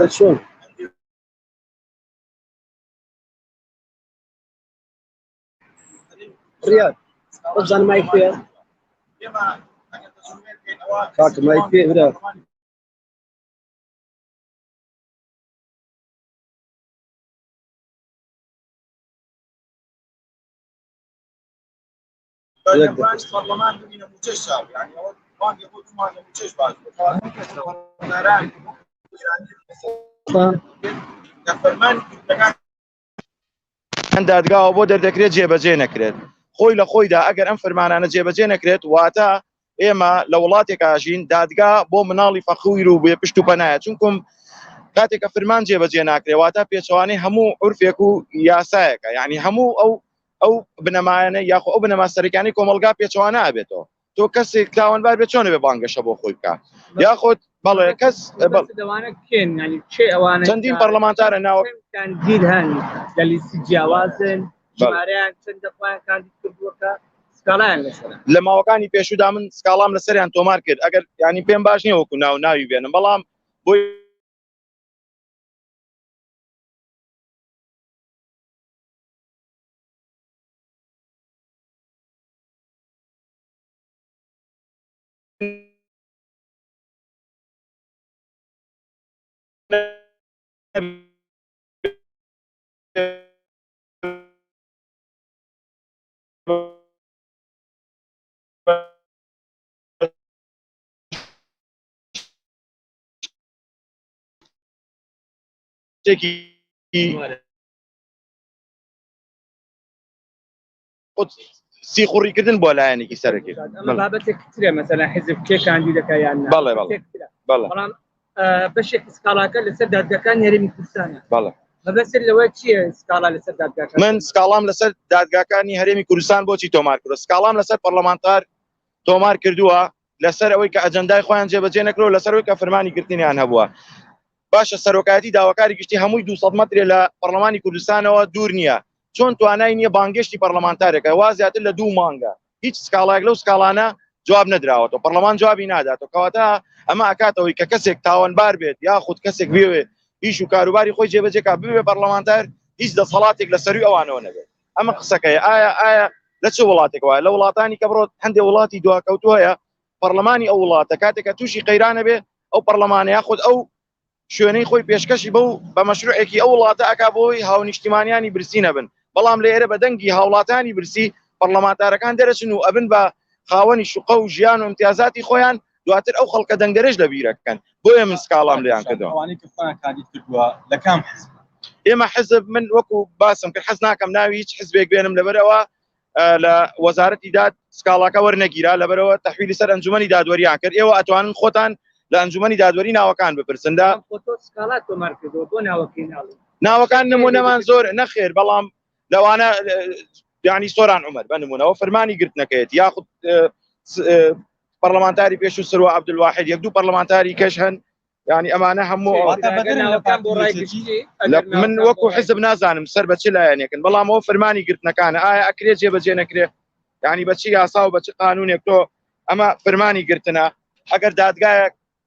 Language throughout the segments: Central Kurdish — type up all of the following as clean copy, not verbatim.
شلون؟ رياض رجع ما يكفي كاك ما يكفي رياض برلمان ببینه موچه شاب يعني وان يقول ما موچه باز دادگاه بۆ دەردەکرێت جێبەجێ نەکرێت خۆی لە خۆیدا ئەگەر ئەم فەرمانانە جێبەجێ نەکرێت واتە ئێمە لە وڵاتێکا ژین دادگا بۆ مناڵی فەخویر و بێ پشت و پەنایە چونکم کاتێکە فرمان جێبەجێ ناکرێت واتە پێچەوانەی هەموو عورفێک و یاسایەکە یعنی هەموو ئەو بنەمایانە یاخۆ ئەو بنەما سەرەکیانی کۆمەلگا پێچەوانە ئابێتەوە تۆ کەسێک تاوانبار بێت چۆنە بێ بانگەشە بۆ خۆی بکە یاخۆت بەڵێ کەس چەندین پەرلەمانتارە کاندید هەن لە لیستی جیاوازن ژمارەیان چەندە خۆیان کاندید کردووەکە سکاڵایان لەسەر لە ماوەکانی پێشودا من سکاڵام لەسەریان تۆمار کرد ئەگەر ینی پێم باش نییە وەکو ناو ناوی بێنم بەڵام بۆی سی خوڕیکردن بۆ لایەنێکی سەرەکی بابەتێک ترێ مەسەلا حیزب کێ کاندیدەکە یان بەڵێ بەڵام بەشێکی سکاڵاکە لەسەر دادگاکان هەرێمی کوردستانە بەڵێ مەبەستت لەوە چییە سکاڵا لەسەر دادگاکان من سکاڵام لەسەر دادگاکانی هەرێمی کوردستان بۆچی تۆمار کردو سکاڵام لەسەر پەرلەمانتار تۆمار کردووە لەسەر ئەوەی کە ئەجەندای خۆیان جێبەجێ نەکرۆ لەسەر ئەوەی کە فەرمانی گرتنیان هەبووە باشە سەرۆکایەتی داواکاری گشتی هەمووی 200 مەترێ لە پەرلەمانی کوردستانەوە دوور نییە چۆن توانای نییە بانگشتی پەرلەمانتارێکە وا زیاتر لە 2 مانگە هیچ سکاڵایەک لەو سکاڵانە جواب نەدراوەتەوە پەرلەمان جوابی ناداتەوە کەواتە ئەمە ئەکاتەوەی کە کەسێک تاوانبار بێت یاخود کەسێک بێوێ هیچ و کاروباری خۆی جێبەجێکا ببێ پەرلەمانتار هیچ دەسەڵاتێک لە سەروی ئەوانەوە نەبێت ئەمە قسەکەی ئایا لە چه وڵاتێک وایە لە وڵاتانی کە بڕۆ هەندێک وڵاتی دواکەوتو هەیە پەرلەمانی ئەو وڵاتە کاتێکە تووشی قەیرانە بێ ئەو پەرلەمانە یاخود ئەو شوێنەی خۆی پێشکەشی بە مەشروعێکی ئەو وڵاتە ئەکا بۆی هاونیشتیمانیانی برسی نەبن بەڵام لە ئێرە بە دەنگی هاوڵاتانی برسی پەرلەمانتارەکان دەرەچن و ئەبن بە خاوەنی شوقە و ژیان و امتیازاتی خۆیان دواتر ئەو خەڵکە دەنگدەرێژ لە بیرەکەن بۆیە من سکاڵام لێیان کردەوە ئێمە حزب من وەکو باسم کرد حەز ناکەم ناوی هیچ حزبێک بێنم لەبەرەوە لە وەزارەتی داد سکاڵاکە وەرنەگیرا لەبەرەوە تەحویلی سەر ئەنجومەنی دادوەریان کرد ئێوە ئەتوانن خۆتان لە ئەنجومەنی دادوەری ناوەکان بپرسندا ناوەکان نمونەمان زۆر نەخێر بەڵام لەوانە یعنی سۆران عومەر بە نمونەوە فەرمانی گرتنەکەیت یاخود پەرلەمانتاری پێش و سروە عەبدولواحید یەک دوو پەرلەمانتاری کەش هەن یعنی ئەمانە هەموو من وەکو حزب نازانم سەر بە چ لایەنێکن بەڵام ئەوە فەرمانی گرتنەکانە ئایا ئەکرێت جێبەجێ نەکرێت یعنی بەچی یاسا و بەچ قانونێک تۆ ئەمە فەرمانی گرتنە ئەگەر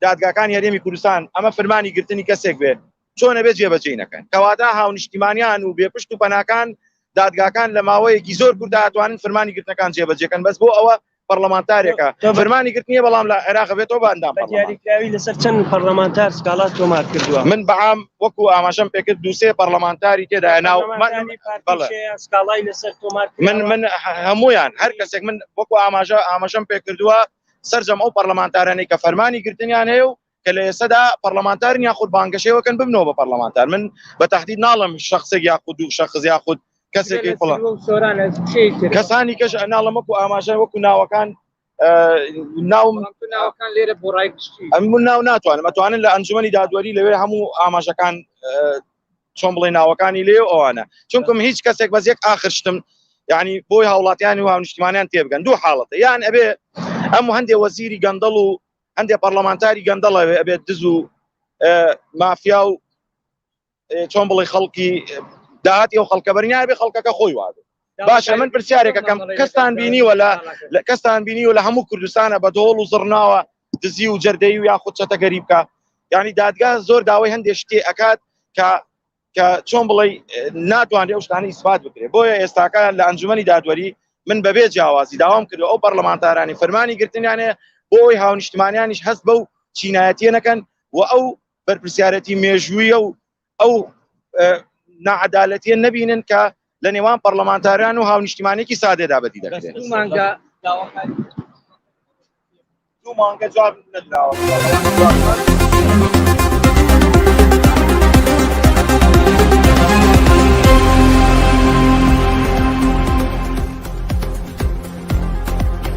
دادگاکانی هەرێمی کوردستان ئەمە فەرمانی گرتنی کەسێک بێت چۆنە بێت جێبەجێ نەکەن کەواتە هاونیشتیمانیان و بێپشت و پەناکان دادگاکان لە ماوەیەکی زۆر کووردا ئەتوانن فەرمانی گرتنەکان جێبەجێکەن بەس بۆ ئەوە پەرلەمانتارێکە فەرمانی گرتنیە بەڵام لە عێراق بێتەوە بە ئەندام دیاریکراوی لەسەر چەند پەرلەمانتار سکاڵات تۆمار کردووە من بەعام وەکو ئاماژەم پێکرد دووسێ پەرلەمانتاری تێدایە ناو سکاڵای لەسەر تۆمار من هەمویان هەر کەسێک من وەکو ئاماژەم پێکردووە سەرجەم ئەو پەرلەمانتارانەی کە فەرمانی گرتنیان هەیە و کە لە ئێستادا پەرلەمانتارن یاخود بانگەشەوەکەن ببنەوە بە پەرلەمانتار من بە تەحدید ناڵم شەخسێک یاخود دوو شەخص یاخود کەسێکی کەسانی کەش ناڵم وەکو ئاماژە وەکو ناوەکان ناوەکان لێرە بۆ ڕای ئەمون ناو ناتوانم ئەتوانن لە ئەنجومەنی دادوەری لەوێ هەموو ئاماژەکان چۆن بڵێ ناوەکانی لێ ئەوانە چونکم هیچ کەسێک بەس یەک ئاخر شتم یعنی بۆی هاوڵاتیانی و هاونیشتیمانیان تێبگەن دوو حاڵەتە یان ئەبێ ئەم هەندێ وەزیری گەندەڵ و هەندێ پەرلەمانتاری گەندەڵە ئەبێت دز و مافیا و چۆن بڵێ خەڵکی داهاتی ئەو خەڵکە بەرنیار بێ خەڵکەکە خۆی وادە باشە من پرسیارێکەکەم کەستان بینیوە لە هەموو کوردستانە بە دۆڵ و زڕناوە دزی و جەردەی و یاخود چەتە گەری بکە یعنی دادگا زۆر داوای هەندێک شتێ ئەکات کە چۆن بڵێ ناتوانێت ئەو شتانە ئیسپات بکرێت بۆیە ئێستاکە لە ئەنجومەنی دادوەری من بەبێ جیاوازی داوام کردو ئەو پەرلەمانتارانی فەرمانی گرتنیانێ بۆ ئەوی هاونیشتمانیانیش هەست بەو چینایەتیە نەکەن و ئەو بەرپرسیارەتی مێژوویە و ئەو نەعەدالەتیە نەبینن کە لە نێوان پەرلەمانتاریان و هاونیشتیمانێکی سادەدا بەدی دەکرێت دوو مانگە جواب نەدراوە